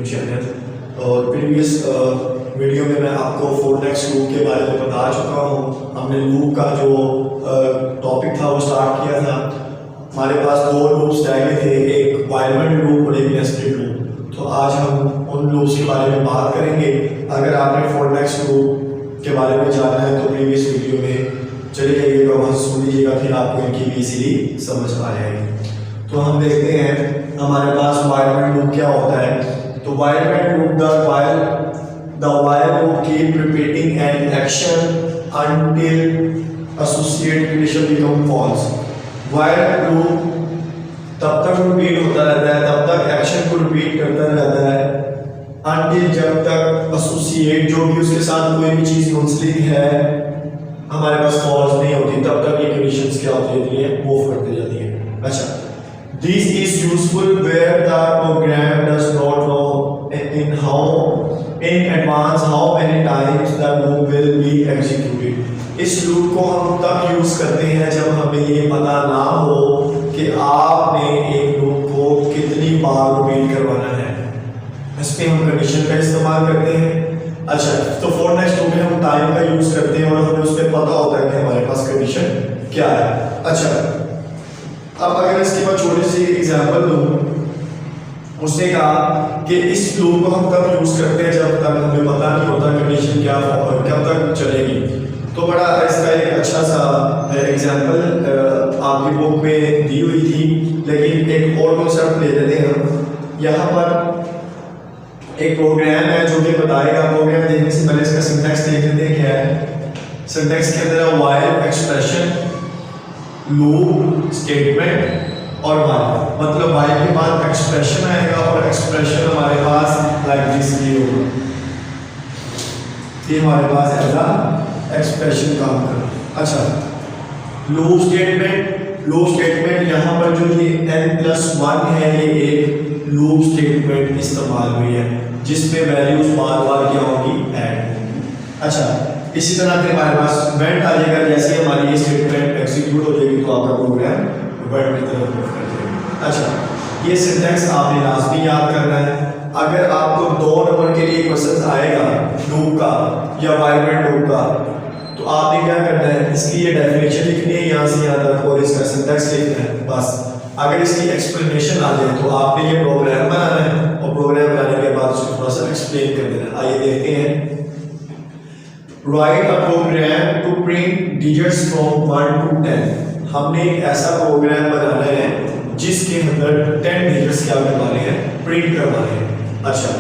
YouTube channel. और previous video में मैं आपको फोर नेक्स्ट लूप के बारे में बता चुका हूँ। हमने लूप का जो टॉपिक था वो स्टार्ट किया था। हमारे पास दो लूप्स रह गए थे, एक वाइल्ड लूप और एक नेस्टेड लूप। तो आज हम उन लूप्स के बारे में बात करेंगे। अगर आपने फोर नेक्स्ट लूप के बारे में जानना है तो प्रीवियस वीडियो में चले जाइएगा, वहाँ सुन लीजिएगा, फिर आपको इनकी इजीली समझ आ जाएगी। तो हम देखते हैं हमारे पास वाइल्ड लूप क्या होता है। तो wild loop the while loop keep repeating an action until associated condition become false। while loop तब तक रिपीट होता रहता है, तब तक एक्शन को रिपीट करता रहता है until जब तक associate जो भी उसके साथ कोई भी चीज मुंसलिक है हमारे पास false नहीं होती, तब तक ये कंडीशंस क्या होती रहती है, मूव करती जाती है। अच्छा, this is useful where the program does not know in advance how many times the loop will be executed। इस लूप को हम तब यूज करते हैं जब हमें ये पता ना हो कि आपने एक लूप को कितनी बार रिपीट करवाना है। इस पे हम कंडीशन का इस्तेमाल करते हैं। अच्छा, तो फॉर नेक्स्ट लूप में हम टाइम का यूज करते हैं और हमें उस पर पता होता है कि हमारे पास कंडीशन क्या है। अच्छा, अब अगर इसके बाद छोटी सी एग्जांपल दूं, उसने कहा कि इस लूप को हम तब यूज करते हैं जब तक हमें पता नहीं होता कंडीशन क्या कब तक चलेगी। तो बड़ा इसका एक अच्छा सा एग्जांपल आपकी बुक में दी हुई थी, लेकिन एक और कॉन्सेप्ट ले लेते हैं हम। यहाँ पर एक प्रोग्राम है जो कि बताएगा। प्रोग्राम देखने से पहले इसका सिंटैक्स देख लेते हैं क्या है। सिंटैक्स के अंदर व्हाइल एक्सप्रेशन, लूप, स्टेटमेंट और व्हाइल, मतलब व्हाइल के बाद एक्सप्रेशन आएगा और एक्सप्रेशन हमारे पास लाइक दिस ये होगा, ये हमारे पास ऐसा एक्सप्रेशन काम करेगा। अच्छा, लूप स्टेटमेंट यहाँ पर जो ये n+1 है, ये एक लूप स्टेटमेंट इस्तेमाल हुई है जिसमें वैल्यूज बार बार क्या होगी, ऐड। अच्छा, इसी तरह फिर हमारे पास वेंट आ जाएगा। जैसे हमारी ये स्टेटमेंट एग्जीक्यूट हो जाएगी तो आपका प्रोग्राम वेंट की तरफ मूव कर जाएगा। अच्छा, ये सिंटैक्स आपने लाजमी याद करना है। अगर आपको 2 नंबर के लिए क्वेश्चन आएगा लूप का या वाइल्ड लूप का, तो आपने क्या करना है, इसकी ये डेफिनेशन लिखनी है यहाँ से यहाँ तक और इसका सिंटैक्स लिखना है बस। अगर इसकी एक्सप्लेनेशन आ जाए तो आपने ये प्रोग्राम बनाना है और प्रोग्राम बनाने के बाद उसको थोड़ा सा एक्सप्लेन कर देना है। आइए देखते हैं। Write a program to print digits from 1 to 10। हमने एक ऐसा प्रोग्राम बनाना है जिसके अंदर 10 डिजिट्स क्या करवाने हैं, प्रिंट करवाने हैं। अच्छा,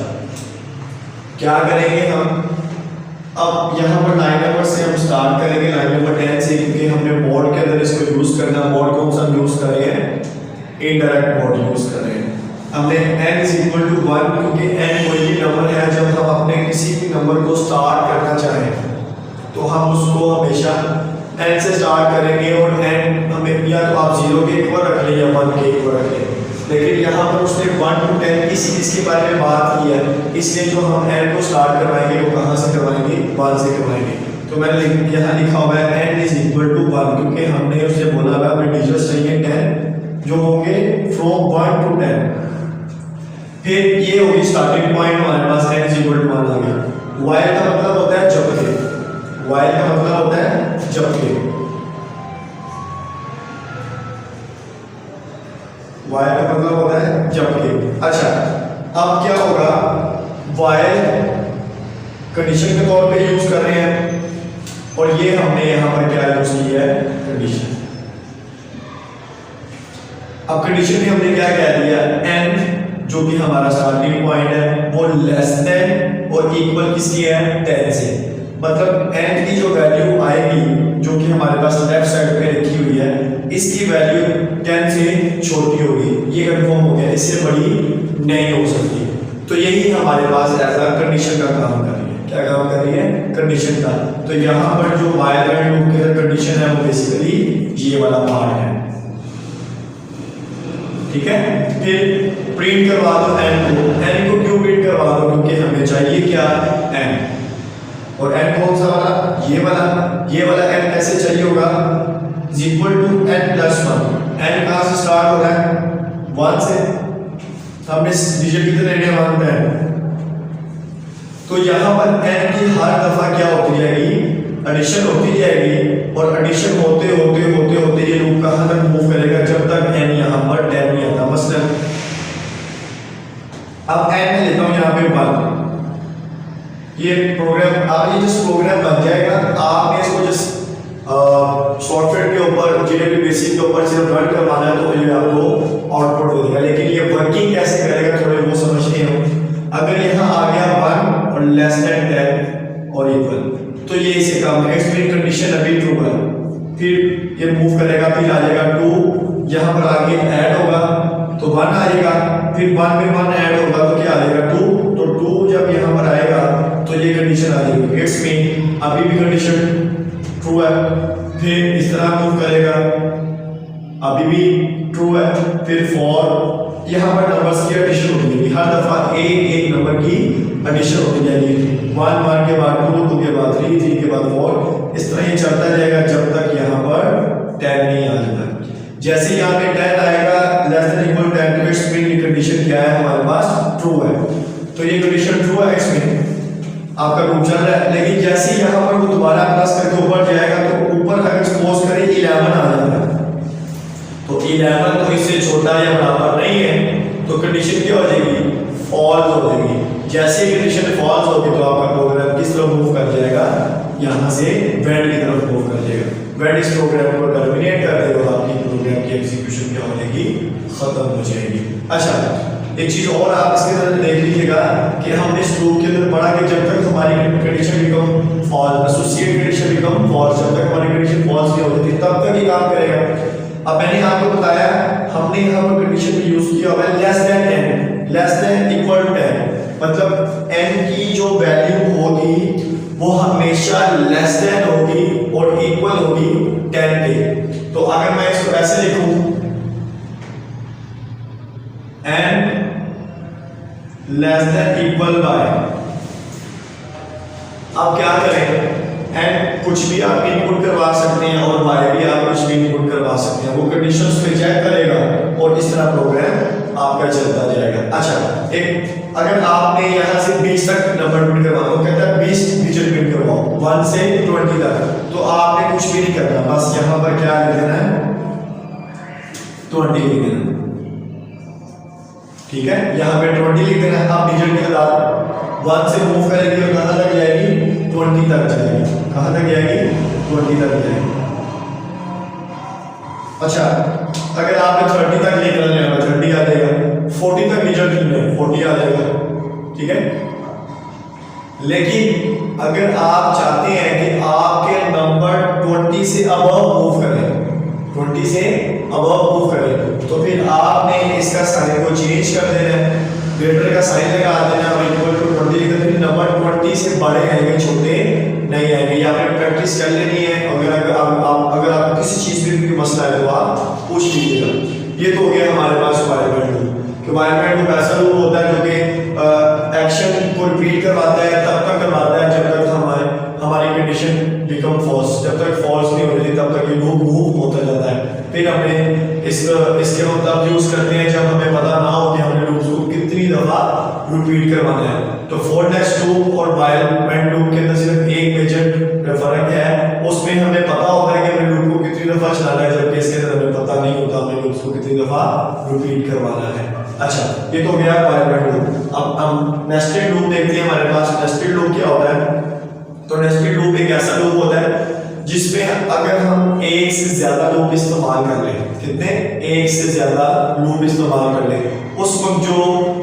क्या करेंगे हम, अब यहाँ पर लाइन नंबर से हम स्टार्ट करेंगे, लाइन नंबर 10 से, क्योंकि हमने मोड के अंदर इसको यूज करना। मोड कौन सा यूज कर रहे हैं, इनडायरेक्ट मोड यूज कर रहे हैं। हमने n = 1 क्योंकि n कोई भी नंबर है, जब हम अपने किसी भी नंबर को स्टार्ट करना चाहें तो हम उसको हमेशा n से स्टार्ट करेंगे और n हमें या तो आप 0 के ऊपर रख लें या 1 के ऊपर रख लें। लेकिन यहाँ पर उसने 1 to 10 किसी इसके बारे में बात की है, इसलिए जो हम n को स्टार्ट करवाएंगे वो कहाँ से करवाएंगे, 1 से करवाएंगे। तो मैंने यहाँ लिखा हुआ है n = 1 क्योंकि हमने उससे बोला है हमें डिजिट्स चाहिए 10 जो होंगे फ्रॉम 1 to 10। फिर ये होगी स्टार्टिंग पॉइंट, हमारे पास n = 1 आ गया। वाइल का मतलब होता है जबकि, वाइल का मतलब होता है जबकि, वाइल का मतलब होता है जबकि। अच्छा, अब क्या होगा, वाइल कंडीशन के तौर पे यूज कर रहे हैं और ये हमने यहां पर क्या यूज की है, कंडीशन। अब कंडीशन में हमने क्या कह दिया, n जो कि हमारा स्टार्टिंग पॉइंट है वो लेस देन और इक्वल किसकी है, 10 से। मतलब n की जो वैल्यू आएगी जो कि हमारे पास लेफ्ट साइड पे रखी हुई है, इसकी वैल्यू 10 से छोटी होगी, ये कंफर्म हो गया, इससे बड़ी नहीं हो सकती। तो यही हमारे पास ऐसा कंडीशन का काम कर रही है। क्या काम कर रही है, कंडीशन का। तो यहाँ पर जो वाइल लूप के अंदर कंडीशन है वो बेसिकली ये वाला पार्ट है, ठीक है। फिर प्रिंट करवा दो n को क्यों प्रिंट करवा दो, क्योंकि हमें चाहिए क्या, n। और n कौन सा वाला, ये वाला n कैसे चाहिए होगा, n+1। n कहाँ से स्टार्ट हो रहा है, 1 से। हमने डिजिट कितने लेने, 1 10। तो यहाँ पर n की हर दफा क्या होती जाएगी, एडिशन होती जाएगी, और एडिशन होते होते होते होते ये लूप कहाँ तक मूव करेगा, जब तक n यहाँ पर 10 नहीं आता। मसलन अब n में लेता हूँ यहाँ पे 1, ये प्रोग्राम आप ये जिस प्रोग्राम बन जाएगा, आपने इसको जिस सॉफ्टवेयर के ऊपर जीएनएलपी बेसिक के ऊपर सिर्फ रन करवाना है तो ये आपको आउटपुट दे देगा। लेकिन ये वर्किंग कैसे करेगा थोड़े वो समझते हैं। अगर यहाँ आ गया 1 और लेस देन 10 और इक्वल, तो ये इसे काम है, एक्सप्लेन कंडीशन अभी ट्रू है, फिर ये मूव करेगा, फिर आ जाएगा 2, यहाँ पर आगे ऐड होगा तो 1 आएगा, फिर 1 में 1 ऐड होगा तो क्या आ जाएगा 2, तो 2 जब यहाँ पर आएगा तो ये कंडीशन आ जाएगी, इट्स मीन अभी भी कंडीशन ट्रू है, फिर इस तरह मूव करेगा, अभी भी ट्रू है, फिर फॉर यहाँ पर नंबर्स की एडिशन होती जाएगी, हर दफा एक नंबर की एडिशन होती जाएगी, 1 1 के बाद 2 2 के बाद 3 3 के बाद 4, इस तरह ये चलता जाएगा जब तक यहाँ पर 10 नहीं आ जाता। जैसे यहाँ पे 10 आएगा लेस देन इक्वल 10 तो इट्स मीन कंडीशन क्या है हमारे पास ट्रू है, तो ये कंडीशन ट्रू है, इट्स मीन आपका लूप चल रहा है। लेकिन जैसे ही यहाँ पर वो दोबारा प्लस करके ऊपर जाएगा तो ऊपर अगर सपोज करें 11 आ जाता है, तो 11 तो इससे छोटा या बराबर नहीं है, तो कंडीशन क्या हो जाएगी, फॉल्स हो जाएगी। जैसे ही कंडीशन फॉल्स होगी तो आपका प्रोग्राम किस तरफ मूव कर जाएगा, यहाँ से वेंड की तरफ मूव कर जाएगा, वेंड इस प्रोग्राम को टर्मिनेट कर देगा, आपकी प्रोग्राम की एग्जीक्यूशन क्या हो जाएगी, खत्म हो जाएगी। अच्छा, एक चीज और आप इसके अंदर देख लीजिएगा कि हम इस लूप के अंदर पढ़ा कि जब तक हमारी condition become false, associate condition become false, जब तक हमारी कंडीशन फॉल्स नहीं होती तब तक ये काम करेगा। अब मैंने आपको बताया हमने यहाँ पर कंडीशन में यूज किया हुआ है less than 10, less than equal 10, मतलब n की जो वैल्यू होगी वो हमेशा लेस देन होगी और इक्वल होगी 10 के। तो अगर मैं इसको ऐसे लिखूं n less than equal bye, अब क्या करें, n कुछ भी आप इनपुट करवा सकते हैं और y भी आप कुछ भी इनपुट करवा सकते हैं, वो कंडीशंस पे चेक करेगा और इस तरह प्रोग्राम आपका चलता जाएगा। अच्छा, एक अगर आपने यहाँ से 20 तक नंबर प्रिंट करवाना, वो कहता है 20 डिजिट प्रिंट करवाओ 1 से 20 तक, तो आपने कुछ भी नहीं करना, बस यहाँ पर क्या लिख देना है 20 लिख देना, ठीक है, यहाँ पे 20 लिख देना है। आप डिजिट की तादाद 1 से मूव करेंगे और कहाँ तक जाएगी, 20 तक जाएगी, कहाँ तक जाएगी, 20 तक जाएगी। अच्छा, अगर आपने 30 तक लेकर जाना 30 आ जाएगा, 40 तक डिजिट में 40 आ जाएगा, ठीक है। लेकिन अगर आप चाहते हैं कि आपके नंबर 20 से अबव मूव करें, 20 से अबव मूव करें, तो फिर आपने इसका साइन को चेंज कर देना है, ग्रेटर का साइन लगा देना और इक्वल टू 20 लिख देना, फिर नंबर 20 से बड़े आएंगे छोटे नहीं आएंगे। ये आपने प्रैक्टिस कर लेनी है, अगर आप किसी चीज में भी मसला है तो आप पूछ लीजिएगा। ये तो हो गया हमारे पास वायरमेंट लूप। वायरमेंट लूप ऐसा लूप होता है जो कि एक्शन को रिपीट करवाता है, तब तक करवाता है जब तक हमारी कंडीशन बिकम फॉल्स, जब तक फॉल्स नहीं हो रही तब तक ये लूप मूव होता जाता है। फिर हमने इसके हम तब यूज करते हैं जब हमें पता ना हो कि हमने लूप को कितनी दफा रिपीट करवाना है। तो फॉर नेक्स्ट लूप और वायरमेंट लूप के अंदर सिर्फ एक मेजर फर्क है, उसमें हमें पता होता है कि हमें लूप को कितनी दफा चलाना है, जबकि इसके अंदर हमें पता नहीं होता हमें लूप को कितनी दफा रिपीट करवाना है। अच्छा, ये तो गया वायरमेंट लूप। अब हम नेस्टेड लूप देखते हैं। हमारे पास नेस्टेड लूप क्या होता है, तो नेस्टेड लूप एक ऐसा लूप होता है जिसमें अगर हम एक से ज्यादा लूप इस्तेमाल कर लें, कितने, एक से ज्यादा लूप इस्तेमाल कर लें, उस वक्त जो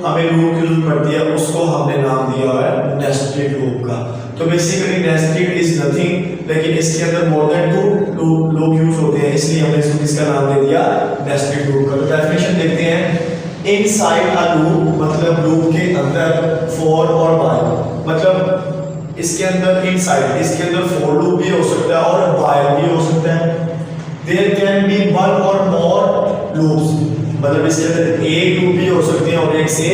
हमें लूप की जरूरत पड़ती है उसको हमने नाम दिया हुआ है नेस्टेड लूप का। तो बेसिकली नेस्टेड इज नथिंग, लेकिन इसके अंदर मोर देन 2 लूप यूज होते हैं, इसलिए हमने इसको किसका नाम दे दिया, नेस्टेड लूप का। तो डेफिनेशन देखते हैं, इनसाइड अ लूप मतलब लूप के अंदर, फॉर और व्हाइल मतलब इसके अंदर इनसाइड, इसके अंदर फॉर लूप भी हो सकता है और व्हाइल भी हो सकता है। देयर कैन बी वन और मोर लूप्स, मतलब इसके अंदर एक लूप भी हो सकते हैं और एक से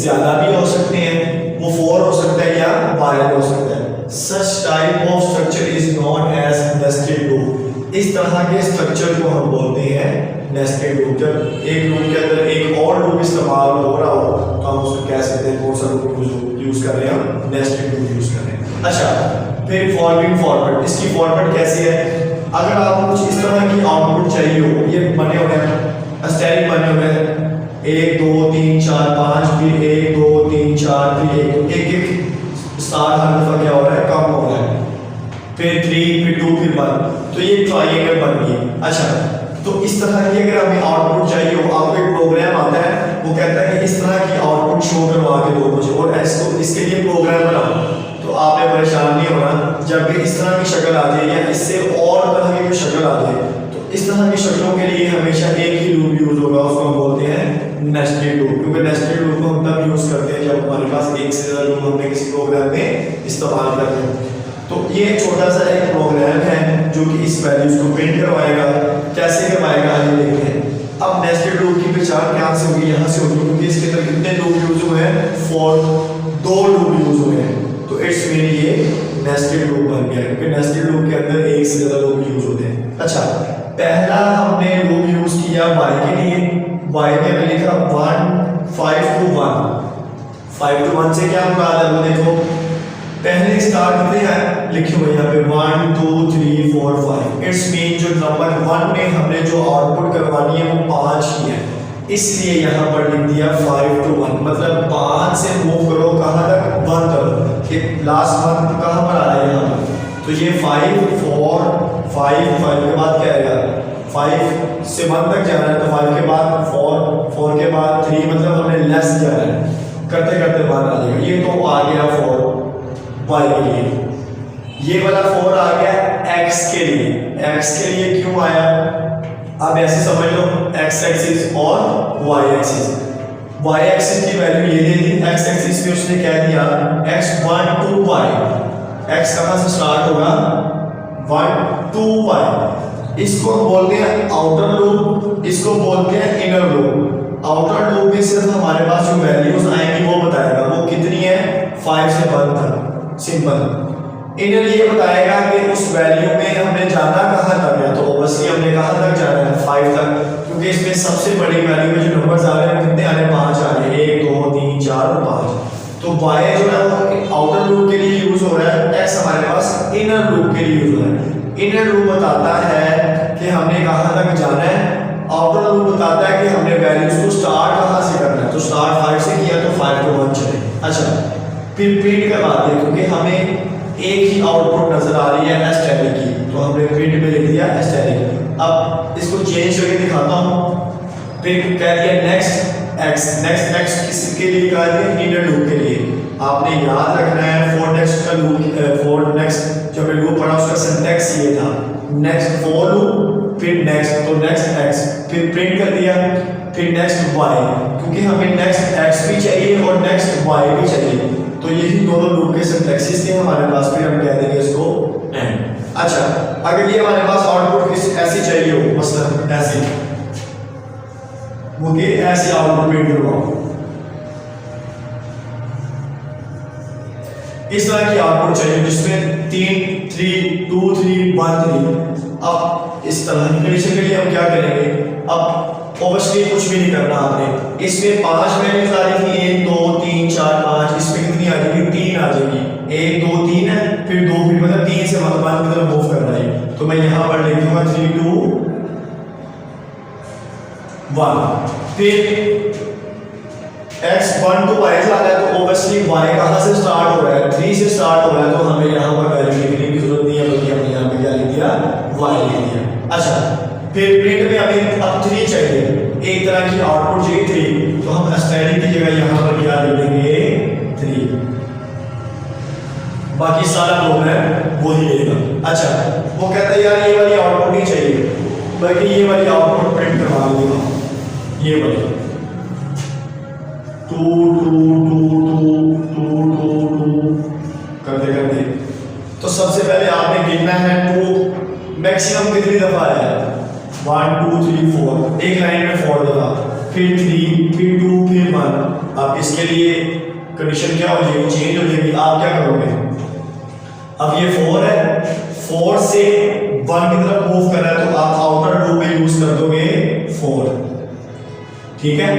ज्यादा भी हो सकते हैं, वो फॉर हो सकता है या व्हाइल हो सकता है। Such type of structure is known as nested loop. इस तरह के स्ट्रक्चर को हम बोलते हैं नेस्टेड लूप। जब एक लूप के अंदर एक और लूप इस्तेमाल हो रहा हो तो हम उसको कह सकते हैं कौन सा लूप यूज हो, यूज कर रहे हैं, हम नेस्टेड लूप यूज कर रहे हैं। अच्छा, फिर फॉरवर्ड फॉरवर्ड, इसकी फॉरवर्ड कैसी है? अगर आपको कुछ इस तरह की आउटपुट चाहिए हो, ये बने हुए हैं स्टैटिक बने हुए हैं 1 2 3 4 5, फिर 1 2 3 4, फिर एक स्टार हर दफा क्या हो रहा है, कम हो रहा है, फिर 3 फिर 2 फिर 1, तो ये ट्रायंगल बन गई। अच्छा, तो इस तरह की अगर हमें आउटपुट चाहिए हो, आपको एक प्रोग्राम आता है, वो कहता है कि इस तरह की आउटपुट शो करवा के दो मुझे, और इसको इसके लिए प्रोग्राम बनाओ, तो आपने परेशान नहीं होना। जब भी इस तरह की शक्ल आ जाए या इससे और तरह की कोई शक्ल आ जाए, तो इस तरह की शक्लों के लिए हमेशा एक ही लूप यूज होगा, उसको हम बोलते हैं नेस्टेड लूप, क्योंकि नेस्टेड लूप को हम तब यूज करते हैं जब हमारे पास एक से ज्यादा लूप हमने किसी प्रोग्राम में इस्तेमाल करते हैं। तो ये छोटा सा एक प्रोग्राम है जो कि इस वैल्यूज को प्रिंट करवाएगा। कैसे करवाएगा आइए देखते हैं। अब नेस्टेड लूप की पहचान कहाँ से होगी? यहाँ से होगी, क्योंकि इसके अंदर कितने लूप यूज हुए हैं? 2 लूप यूज हुए हैं, तो इट्स मीन ये नेस्टेड लूप बन गया, क्योंकि नेस्टेड लूप के अंदर एक से ज्यादा लूप यूज होते हैं। अच्छा, पहला हमने लूप यूज किया y के लिए, y में हमने लिखा 1 5 to 1, 5 to 1 से क्या मुराद है? वो देखो पहले स्टार कितने हैं लिखे हुए यहाँ पे 1 2 3 4 5, इट्स मीन जो नंबर 1 में हमने जो आउटपुट करवानी है वो 5 ही है, इसलिए यहाँ पर लिख दिया 5 to 1, मतलब 5 से मूव करो कहाँ तक? 1 तक, कि लास्ट 1 कहाँ पर आ रहा है यहाँ पर, तो ये 5 4 5 5 के बाद क्या आएगा? 5 से 1 तक जाना है, तो 5 के बाद 4 4 के बाद 3, मतलब हमने लेस जाना है, करते करते 1 आ जाएगा। ये तो आ गया 4 y के लिए, ये वाला 4 आ गया x के लिए। x के लिए क्यों आया? अब ऐसे समझ लो, x एक्सिस और y एक्सिस, y एक्सिस की वैल्यू ये दे दी, x एक्सिस पे उसने क्या दिया? x1 to y, x कहां से स्टार्ट होगा? 1 to y, इसको हम बोलते हैं आउटर लूप, इसको बोलते हैं इनर लूप। आउटर लूप में सिर्फ हमारे पास जो वैल्यूज आएंगी वो बताएगा वो कितनी है, 5 से 1 तक, सिंपल। इनर ये बताएगा कि उस वैल्यू में हमने जाना कहाँ तक है, तो ऑब्वियसली हमने कहाँ तक जाना है, 5 तक, क्योंकि इसमें सबसे बड़ी वैल्यू में जो नंबर्स आ रहे हैं कितने आ रहे हैं? 5 आ रहे हैं, 1 2 3 4 और 5। तो y जो है वो आउटर लूप के लिए यूज हो रहा है, x हमारे पास इनर लूप के लिए यूज हो रहा है। इनर लूप बताता है कि हमने कहाँ तक जाना है, आउटर लूप बताता है कि हमने वैल्यूज को स्टार्ट कहाँ से करना है, तो स्टार्ट 5 से किया तो 5 to 1 चले। अच्छा, फिर प्रिंट करवा दें, क्योंकि हमें एक ही आउटपुट नजर आ रही है स्टैटिक की, तो हमने प्रिंट में लिख दिया स्टैटिक। अब इसको चेंज करके दिखाता हूँ, फिर कह दिया नेक्स्ट x, नेक्स्ट किसके लिए कहा दिया? इनर लूप के लिए। आपने याद रखना है फॉर नेक्स्ट का लूप, फॉर नेक्स्ट जो लूप पढ़ा उसका सिंटैक्स ये था, नेक्स्ट फॉर लूप, फिर नेक्स्ट, तो नेक्स्ट x, फिर प्रिंट कर दिया, फिर नेक्स्ट y, क्योंकि हमें नेक्स्ट x भी चाहिए और नेक्स्ट y भी चाहिए, तो यही दोनों लूप के सिंटैक्सेस थे हमारे पास, फिर हम कह देंगे इसको एंड। अच्छा, अगर ये हमारे पास आउटपुट ऐसी चाहिए हो, मसलन ऐसी, वो कि ऐसे आउटपुट प्रिंट करवाओ, इस तरह की आउटपुट चाहिए जिसमें 3 3 2 3 1 3। अब इस तरह की कंडीशन के लिए हम क्या करेंगे? अब ऑब्वियसली कुछ भी नहीं करना आपने, इसमें 5 वैल्यूज आ रही थी 1 2 3 4 5, इसमें कितनी आ जाएगी? 3 आ जाएगी, 1 2 3 है, फिर 2, फिर मतलब 3 से 1 की तरफ मूव करना है, तो मैं यहाँ पर लिख दूंगा 3 2 1, फिर x 1 to y जा रहा है, तो ऑब्वियसली y कहाँ से स्टार्ट हो रहा है? 3 से स्टार्ट हो रहा है, तो हमें यहाँ पर वैल्यू लिखने की जरूरत नहीं है, बल्कि हमने यहाँ पे क्या लिख दिया? y लिख दिया। अच्छा, फिर प्रिंट में हमें अब 3 चाहिए, एक तरह की आउटपुट चाहिए 3, तो हम स्टैटिक की जगह यहाँ पर क्या लिख देंगे? 3, बाकी सारा प्रोग्राम वही लेगा। अच्छा, वो कहता है यार ये वाली आउटपुट नहीं चाहिए, बल्कि ये वाली आउटपुट प्रिंट करवा देगा, ये वाली 2 2 2 2 2 2 2 करते करते, तो सबसे पहले आपने गिनना है 2 मैक्सिमम कितनी दफा आया है? 1 2 3 4, एक लाइन में 4 दफा, फिर 3 फिर 2 फिर 1। अब इसके लिए कंडीशन क्या हो जाएगी? चेंज हो जाएगी। आप क्या करोगे? अब ये 4 है, 4 से 1 की तरफ मूव कर रहा है, तो आप आउटर लूप में यूज कर दोगे 4, ठीक है।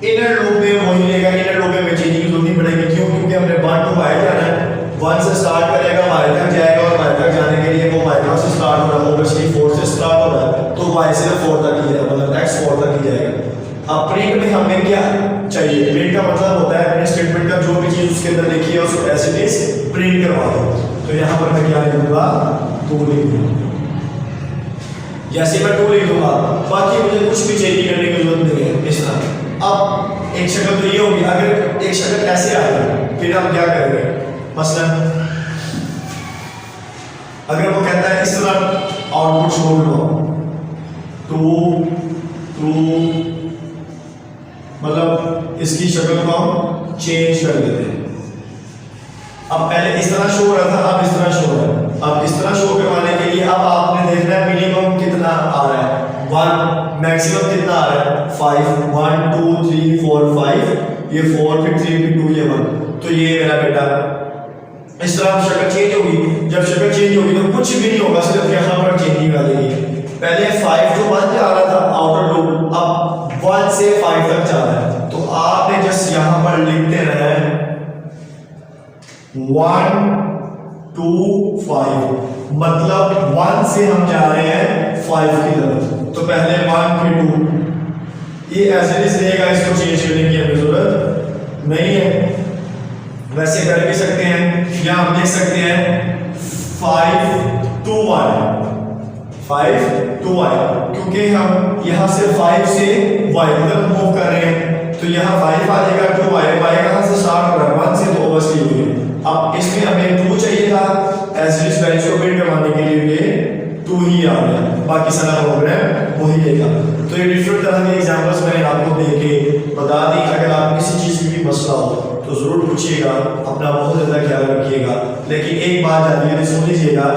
इनर लूप में वही लेगा, इनर लूप में चेंजिंग की जरूरत नहीं पड़ेगी। क्यों? क्योंकि हमने 1 टू y जाना है, 1 से स्टार्ट करेगा y तक जाएगा और y तक जाने के लिए वो y से स्टार्ट हो रहा है, ऑब्वियसली 4 से स्टार्ट हो रहा है तो y से 4 तक ही जाएगा, मतलब x 4 तक ही जाएगा। अब प्रिंट में हमें क्या चाहिए? प्रिंट का मतलब होता है प्रिंट स्टेटमेंट का जो भी चीज उसके अंदर लिखी है उसको एज इट इज प्रिंट करवा दो। तो यहाँ पर मैं क्या लिखूंगा? 2 लिख दूंगा। जैसे मैं 2 लिख दूंगा, बाकी मुझे कुछ भी चेंज करने की जरूरत नहीं है। इस तरह अब एक शक्ल तो ये होगी, अगर एक शक्ल ऐसे आ जाए फिर हम क्या करेंगे? मसलन अगर वो कहता है इस तरह आउटपुट छोड़ लो 2 मतलब इसकी शक्ल को हम चेंज कर देते हैं। अब पहले इस तरह शो हो रहा था, अब इस तरह शो हो रहा है। अब इस तरह शो करवाने के लिए अब आपने देखना है मिनिमम कितना आ रहा है 1, मैक्सिमम कितना आ रहा है 5, 1 2 3 4 5, ये 4 फिर 3 फिर 2 ये 1। तो ये मेरा बेटा इस तरह शक्ल चेंज होगी। जब शक्ल चेंज होगी तो कुछ भी नहीं होगा, सिर्फ यहाँ पर चेंजिंग आ जाएगी। पहले 5 to 1 जा रहा था आउटर लूप, अब 1 से 5 तक जा रहा है। तो आपने जस्ट यहाँ पर लिखते रहे 1 2 5, मतलब 1 से हम जा रहे हैं 5 की तरफ। तो पहले 1 फिर 2, ये ऐसे नहीं रहेगा, इसको चेंज करने की हमें जरूरत नहीं है। वैसे कर भी सकते हैं, या हम देख सकते हैं 5 to 1, 5 to y, क्योंकि हम यहाँ से 5 से y तक मूव कर रहे हैं तो यहाँ 5 आ जाएगा 2y, y कहाँ से स्टार्ट हो रहा है 1 से, तो ऑब्वियसली हुई। अब इसमें हमें 2 चाहिए था, एज इट इज वैल्यू को प्रिंट करवाने के लिए ये 2 ही आ गया, बाकी सारा प्रोग्राम वही लेगा। तो ये डिफरेंट तरह के एग्जांपल्स मैंने आपको देके बता दी। अगर आप किसी चीज़ में भी मसला हो तो ज़रूर पूछिएगा, अपना बहुत ज़्यादा ख्याल रखिएगा। लेकिन एक बात जल्दी सुन लीजिएगा,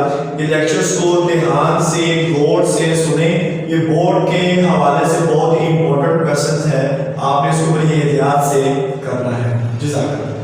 ये लेक्चर्स को ध्यान से गौर से सुने, ये बोर्ड के हवाले से बहुत ही इंपॉर्टेंट क्वेश्चन है, आपने इसको बड़ी एहतियात से करना है। जज़ाकल्लाह।